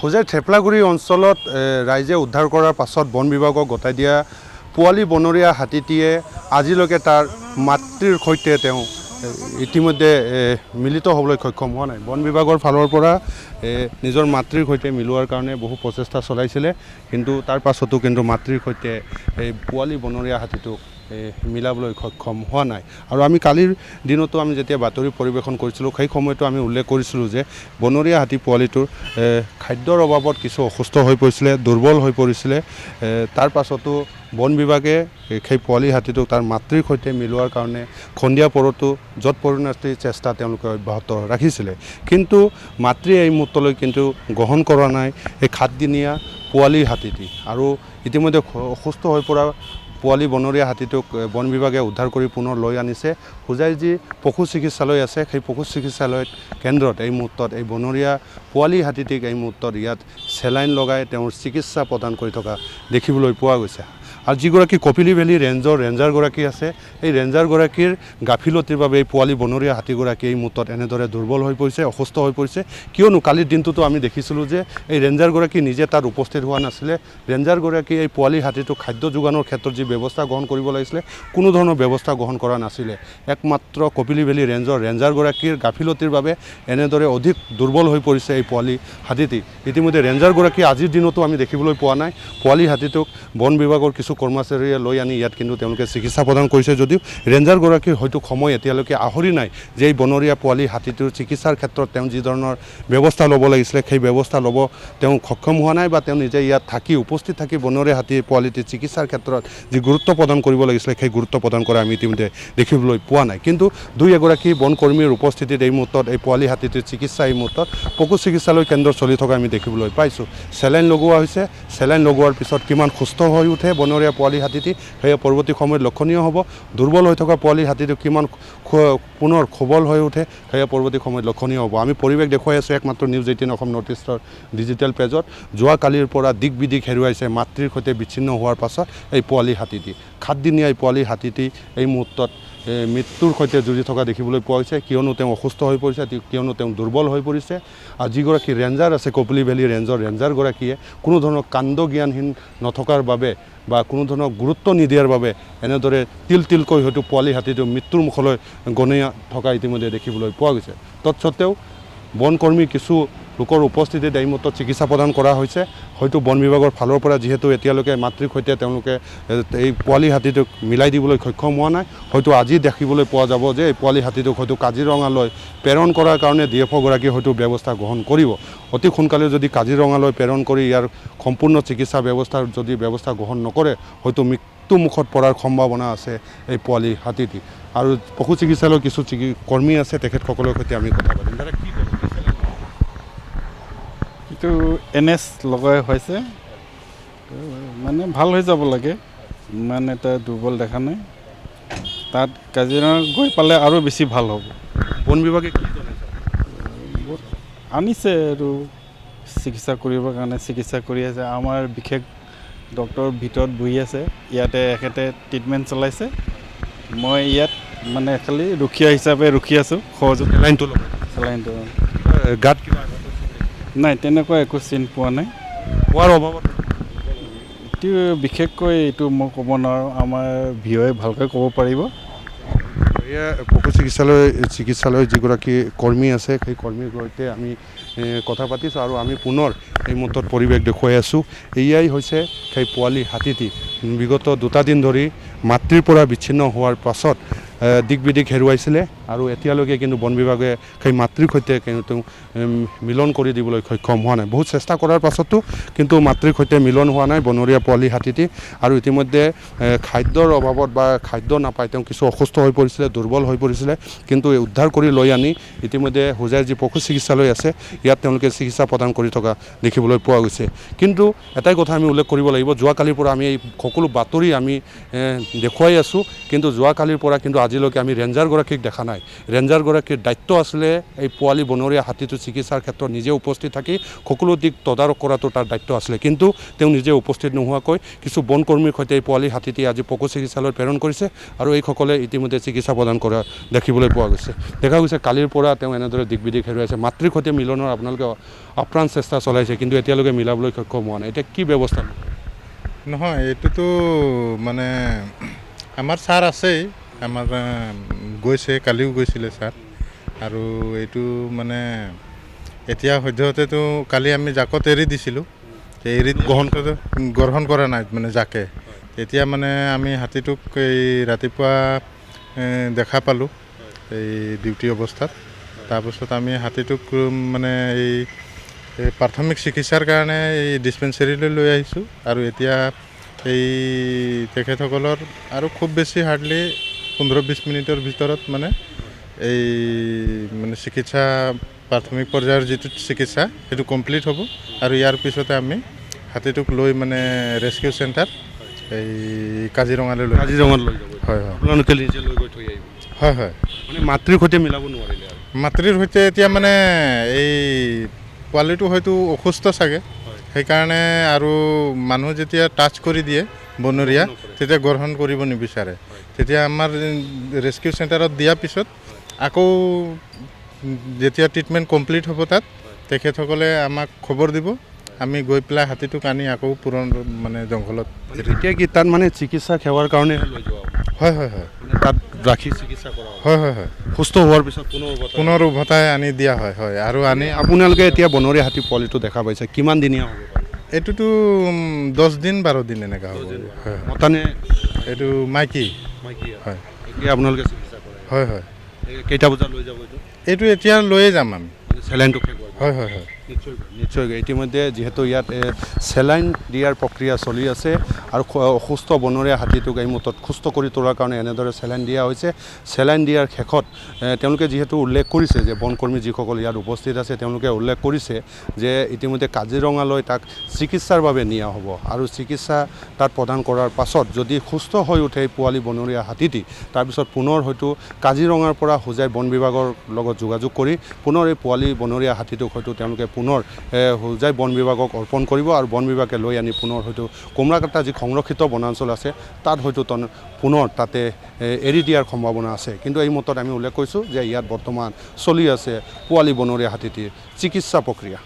হোজাইৰ থেপলাগুৰি অঞ্চলত ৰাইজে উদ্ধাৰ কৰাৰ পাছত বন বিভাগক গতাই দিয়া পোৱালি বনৰীয়া হাতীটিয়ে আজিলৈকে তাৰ মাতৃৰ সৈতে তেওঁ ইতিমধ্যে মিলিত হ'বলৈ সক্ষম হোৱা নাই। বন বিভাগৰ ফালৰ পৰা নিজৰ মাতৃৰ সৈতে মিলোৱাৰ কাৰণে বহু প্ৰচেষ্টা চলাইছিলে, কিন্তু তাৰ পাছতো কিন্তু মাতৃৰ সৈতে এই পোৱালি বনৰীয়া হাতীটোক মিলাবলৈ সক্ষম হোৱা নাই। আৰু আমি কালিৰ দিনতো আমি যেতিয়া বাতৰি পৰিৱেশন কৰিছিলোঁ সেই সময়তো আমি উল্লেখ কৰিছিলোঁ যে বনৰীয়া হাতী পোৱালিটোৰ খাদ্যৰ অভাৱত কিছু অসুস্থ হৈ পৰিছিলে, দুৰ্বল হৈ পৰিছিলে। তাৰ পাছতো বন বিভাগে সেই পোৱালি হাতীটোক তাৰ মাতৃৰ সৈতে মিলোৱাৰ কাৰণে সন্ধিয়া পৰতো যৎ পৰিণতিৰ চেষ্টা তেওঁলোকে অব্যাহত ৰাখিছিলে, কিন্তু মাতৃয়ে এই মুহূৰ্তলৈ কিন্তু গ্ৰহণ কৰা নাই এই 7 দিনীয়া পোৱালি হাতীটি। আৰু ইতিমধ্যে অসুস্থ হৈ পৰা পোৱালি বনৰীয়া হাতীটোক বন বিভাগে উদ্ধাৰ কৰি পুনৰ লৈ আনিছে। হোজাইৰ যি পশু চিকিৎসালয় আছে সেই পশু চিকিৎসালয় কেন্দ্ৰত এই মুহূৰ্তত এই বনৰীয়া পোৱালি হাতীটিক এই মুহূৰ্তত ইয়াত চেলাইন লগাই তেওঁৰ চিকিৎসা প্ৰদান কৰি থকা দেখিবলৈ পোৱা গৈছে। আৰু যিগৰাকী কপিলী ভেলী ৰেঞ্জৰ ৰেঞ্জাৰগৰাকী আছে, এই ৰেঞ্জাৰগৰাকীৰ গাফিলতিৰ বাবে এই পোৱালি বনৰীয়া হাতীগৰাকী এই মুহূৰ্তত এনেদৰে দুৰ্বল হৈ পৰিছে, অসুস্থ হৈ পৰিছে। কিয়নো কালিৰ দিনটোতো আমি দেখিছিলোঁ যে এই ৰেঞ্জাৰগৰাকী নিজে তাত উপস্থিত হোৱা নাছিলে। ৰেঞ্জাৰগৰাকী এই পোৱালি হাতীটোক খাদ্য যোগানৰ ক্ষেত্ৰত যি ব্যৱস্থা গ্ৰহণ কৰিব লাগিছিলে কোনো ধৰণৰ ব্যৱস্থা গ্ৰহণ কৰা নাছিলে। একমাত্ৰ কপিলী ভেলী ৰেঞ্জৰ ৰেঞ্জাৰগৰাকীৰ গাফিলতিৰ বাবে এনেদৰে অধিক দুৰ্বল হৈ পৰিছে এই পোৱালি হাতীটি। ইতিমধ্যে ৰেঞ্জাৰগৰাকী আজিৰ দিনতো আমি দেখিবলৈ পোৱা নাই। পোৱালি হাতীটোক বন বিভাগৰ কিছু কৰ্মচাৰীয়ে লৈ আনি ইয়াত কিন্তু তেওঁলোকে চিকিৎসা প্ৰদান কৰিছে, যদিও ৰেঞ্জাৰগৰাকীৰ হয়তো সময় এতিয়ালৈকে আহৰি নাই যে এই বনৰীয়া পোৱালি হাতীটোৰ চিকিৎসাৰ ক্ষেত্ৰত তেওঁ যি ধৰণৰ ব্যৱস্থা ল'ব লাগিছিলে সেই ব্যৱস্থা ল'ব তেওঁ সক্ষম হোৱা নাই, বা তেওঁ নিজে ইয়াত থাকি উপস্থিত থাকি বনৰীয়া হাতী পোৱালিটিৰ চিকিৎসাৰ ক্ষেত্ৰত যি গুৰুত্ব প্ৰদান কৰিব লাগিছিলে সেই গুৰুত্ব প্ৰদান কৰা আমি ইতিমধ্যে দেখিবলৈ পোৱা নাই। কিন্তু 2-এগৰাকী বনকৰ্মীৰ উপস্থিতিত এই মুহূৰ্তত এই পোৱালি হাতীটিৰ চিকিৎসা এই মুহূৰ্তত পশু চিকিৎসালয় কেন্দ্ৰত চলি থকা আমি দেখিবলৈ পাইছোঁ। চেলাইন লগোৱা হৈছে, চেলাইন লগোৱাৰ পিছত কিমান সুস্থ হৈ উঠে বনৰীয়া পোৱালি হাতীটি সেয়া পৰৱৰ্তী সময়ত লক্ষণীয় হ'ব। দুৰ্বল হৈ থকা পোৱালি হাতীটো কিমান পুনৰ সবল হৈ উঠে সেয়া পৰৱৰ্তী সময়ত লক্ষণীয় হ'ব। আমি পৰিৱেশ দেখুৱাই আছোঁ একমাত্ৰ নিউজ 18 অসম নৰ্থ ইষ্টৰ ডিজিটেল পেজত। যোৱাকালিৰ পৰা দিক বিদিক হেৰুৱাইছে মাতৃৰ সৈতে বিচ্ছিন্ন হোৱাৰ পাছত এই পোৱালি হাতীটি। 7 দিনীয়া এই পোৱালি হাতীটি এই মুহূৰ্তত মৃত্যুৰ সৈতে যুঁজি থকা দেখিবলৈ পোৱা হৈছে, কিয়নো তেওঁ অসুস্থ হৈ পৰিছে, কিয়নো তেওঁ দুৰ্বল হৈ পৰিছে। আৰু যিগৰাকী ৰেঞ্জাৰ আছে কপিলী ভেলী ৰেঞ্জৰ ৰেঞ্জাৰগৰাকীয়ে কোনো ধৰণৰ কাণ্ড জ্ঞানহীন নথকাৰ বাবে বা কোনো ধৰণৰ গুৰুত্ব নিদিয়াৰ বাবে এনেদৰে তিলকৈ হয়তো পোৱালি হাতীটো মৃত্যুৰ মুখলৈ গণিয়া থকা ইতিমধ্যে দেখিবলৈ পোৱা গৈছে। তৎসত্ত্বেও বনকৰ্মী কিছু লোকৰ উপস্থিতিত এই মুহূৰ্তত চিকিৎসা প্ৰদান কৰা হৈছে। হয়তো বন বিভাগৰ ফালৰ পৰা যিহেতু এতিয়ালৈকে মাতৃৰ সৈতে তেওঁলোকে এই পোৱালি হাতীটোক মিলাই দিবলৈ সক্ষম হোৱা নাই, হয়তো আজি দেখিবলৈ পোৱা যাব যে এই পোৱালি হাতীটোক হয়তো কাজিৰঙালৈ প্ৰেৰণ কৰাৰ কাৰণে DFO-গৰাকীয়ে হয়তো ব্যৱস্থা গ্ৰহণ কৰিব। অতি সোনকালে যদি কাজিৰঙালৈ প্ৰেৰণ কৰি ইয়াৰ সম্পূৰ্ণ চিকিৎসা ব্যৱস্থাৰ যদি ব্যৱস্থা গ্ৰহণ নকৰে হয়তো মৃত্যুমুখত পৰাৰ সম্ভাৱনা আছে এই পোৱালি হাতীটি। আৰু পশু চিকিৎসালয়ৰ কিছু কৰ্মী আছে, তেখেতসকলৰ সৈতে আমি কথা পাতিম। দাদা কি ক'ব? এইটো NS লগাই হৈছে, মানে ভাল হৈ যাব লাগে, ইমান এটা দুৰ্বল দেখা নাই। তাত কাজিৰঙা গৈ পালে আৰু বেছি ভাল হ'ব। বন বিভাগে কি আনিছে আৰু চিকিৎসা কৰিবৰ কাৰণে চিকিৎসা কৰি আছে। আমাৰ বিশেষ ডক্টৰ ভিতৰত বহি আছে, ইয়াতে এখেতে ট্ৰিটমেণ্ট চলাইছে। মই ইয়াত মানে খালি ৰখীয়া হিচাপে ৰখি আছোঁ। সহযোগ চেলাইনটো গাত কিবা নাই, তেনেকুৱা একো চিন পোৱা নাই। পোৱাৰ অভাৱত এইটো বিশেষকৈ এইটো মই ক'ব নোৱাৰোঁ, আমাৰ ভিঅ'য়ে ভালকৈ ক'ব পাৰিব। এয়া পশু চিকিৎসালয়ৰ যিগৰাকী কৰ্মী আছে সেই কৰ্মীৰ সৈতে আমি কথা পাতিছোঁ, আৰু আমি পুনৰ এই মুহূৰ্তত পৰিৱেশ দেখুৱাই আছোঁ। এয়াই হৈছে সেই পোৱালি হাতীটি বিগত 2টা দিন ধৰি মাতৃৰ পৰা বিচ্ছিন্ন হোৱাৰ পাছত দিক বিদিক হেৰুৱাইছিলে, আৰু এতিয়ালৈকে কিন্তু বন বিভাগে সেই মাতৃৰ সৈতে কিন্তু মিলন কৰি দিবলৈ সক্ষম হোৱা নাই। বহুত চেষ্টা কৰাৰ পাছতো কিন্তু মাতৃৰ সৈতে মিলন হোৱা নাই বনৰীয়া পোৱালি হাতীটি। আৰু ইতিমধ্যে খাদ্যৰ অভাৱত বা খাদ্য নাপাই তেওঁ কিছু অসুস্থ হৈ পৰিছিলে, দুৰ্বল হৈ পৰিছিলে, কিন্তু উদ্ধাৰ কৰি লৈ আনি ইতিমধ্যে হোজাইৰ যি পশু চিকিৎসালয় আছে ইয়াত তেওঁলোকে চিকিৎসা প্ৰদান কৰি থকা দেখিবলৈ পোৱা গৈছে। কিন্তু এটাই কথা আমি উল্লেখ কৰিব লাগিব, যোৱাকালিৰ পৰা আমি এই সকলো বাতৰি আমি দেখুৱাই আছোঁ, কিন্তু যোৱাকালিৰ পৰা কিন্তু আজি আজিলৈকে আমি ৰেঞ্জাৰগৰাকীক দেখা নাই। ৰেঞ্জাৰগৰাকীৰ দায়িত্ব আছিলে এই পোৱালি বনৰীয়া হাতীটো চিকিৎসাৰ ক্ষেত্ৰত নিজে উপস্থিত থাকি সকলো দিশ তদাৰক কৰাটো তাৰ দায়িত্ব আছিলে, কিন্তু তেওঁ নিজে উপস্থিত নোহোৱাকৈ কিছু বনকৰ্মীৰ সৈতে এই পোৱালি হাতীটি আজি পশু চিকিৎসালয়ত প্ৰেৰণ কৰিছে আৰু এইসকলে ইতিমধ্যে চিকিৎসা প্ৰদান কৰা দেখিবলৈ পোৱা গৈছে। দেখা গৈছে কালিৰ পৰা তেওঁ এনেদৰে দিক বিদিক হেৰুৱাইছে। মাতৃৰ সৈতে মিলনৰ আপোনালোকে আপ্ৰাণ চেষ্টা চলাইছে, কিন্তু এতিয়ালৈকে মিলাবলৈ সক্ষম হোৱা নাই। এতিয়া কি ব্যৱস্থা? নহয়, এইটোতো মানে আমাৰ ছাৰ আছেই, আমাৰ গৈছে, কালিও গৈছিলে ছাৰ। আৰু এইটো মানে এতিয়া সদ্যহতেতো কালি আমি জাকত এৰি দিছিলোঁ, এৰি গ্ৰহণ কৰা নাই মানে জাকে। এতিয়া মানে আমি হাতীটোক এই ৰাতিপুৱা দেখা পালোঁ এই ডিউটি অৱস্থাত। তাৰপিছত আমি হাতীটোক মানে এই প্ৰাথমিক চিকিৎসাৰ কাৰণে এই ডিছপেঞ্চেৰীলৈ লৈ আহিছোঁ। আৰু এতিয়া এই তেখেতসকলৰ আৰু খুব বেছি হাৰ্ডলি 15-20 মিনিটৰ ভিতৰত মানে এই মানে চিকিৎসা প্ৰাথমিক পৰ্যায়ৰ যিটো চিকিৎসা সেইটো কমপ্লিট হ'ব। আৰু ইয়াৰ পিছতে আমি হাতীটোক লৈ মানে ৰেস্কিউ চেণ্টাৰ এই কাজিৰঙালৈ লৈ যাব। হয় হয়, আপোনালোকে নিজে লৈ গৈ থৈ আহিব? হয় হয়। মানে মাতৃৰ সৈতে মিলাব নোৱাৰিলে আৰু? মাতৃৰ সৈতে এতিয়া মানে এই পোৱালিটো হয়তো অসুস্থ চাগে, সেইকাৰণে আৰু মানুহ যেতিয়া টাচ কৰি দিয়ে বনৰীয়া তেতিয়া গ্ৰহণ কৰিব নিবিচাৰে। তেতিয়া আমাৰ ৰেস্কিউ চেণ্টাৰত দিয়াৰ পিছত আকৌ যেতিয়া ট্ৰিটমেণ্ট কমপ্লিট হ'ব তাত তেখেতসকলে আমাক খবৰ দিব, আমি গৈ পেলাই হাতীটোক আনি আকৌ পুৰণ মানে জংঘলত। এতিয়া কি তাত মানে চিকিৎসা সেৱাৰ কাৰণে লৈ যোৱা? হয় হয় হয়, তাত ৰাখি চিকিৎসা কৰা হয় হয় হয়। সুস্থ হোৱাৰ পিছত পুনৰ উভতাই আনি দিয়া হয়। হয়, আৰু আনি আপোনালোকে এতিয়া বনৰীয়া হাতী পোৱালিটো দেখা পাইছে, কিমান দিনীয়া হ'ব পাৰে? এইটোতো 10 দিন 12 দিন এনেকুৱা হ'ব। হয়, মতানে? এইটো মাইকী। হয়, এতিয়া আপোনালোকে চিকিৎসা কৰে? হয় হয়। কেইটা বজাত লৈ যাব এইটো? এইটো এতিয়া লৈয়ে যাম আমি। চেলাইনটো? হয় হয় হয়, নিশ্চয়। ইতিমধ্যে যিহেতু ইয়াত চেলাইন দিয়াৰ প্ৰক্ৰিয়া চলি আছে আৰু অসুস্থ বনৰীয়া হাতীটোক এই মুহূৰ্তত সুস্থ কৰি তোলাৰ কাৰণে এনেদৰে চেলাইন দিয়া হৈছে। চেলাইন দিয়াৰ শেষত তেওঁলোকে যিহেতু উল্লেখ কৰিছে যে বনকৰ্মী যিসকল ইয়াত উপস্থিত আছে তেওঁলোকে উল্লেখ কৰিছে যে ইতিমধ্যে কাজিৰঙালৈ তাক চিকিৎসাৰ বাবে নিয়া হ'ব আৰু চিকিৎসা তাত প্ৰদান কৰাৰ পাছত যদি সুস্থ হৈ উঠে পোৱালি বনৰীয়া হাতীটি, তাৰপিছত পুনৰ হয়তো কাজিৰঙাৰ পৰা হোজাই বন বিভাগৰ লগত যোগাযোগ কৰি পুনৰ এই পোৱালি বনৰীয়া হাতীটোক হয়তো তেওঁলোকে পুনৰ হোজাই বন বিভাগক অৰ্পণ কৰিব আৰু বন বিভাগে লৈ আনি পুনৰ হয়তো কুমৰাকাটা যি সংৰক্ষিত বনাঞ্চল আছে তাত হয়তো পুনৰ তাতে এৰি দিয়াৰ সম্ভাৱনা আছে। কিন্তু এই মুহূৰ্তত আমি উল্লেখ কৰিছোঁ যে ইয়াত বৰ্তমান চলি আছে পোৱালি বনৰীয়া হাতীটিৰ চিকিৎসা প্ৰক্ৰিয়া।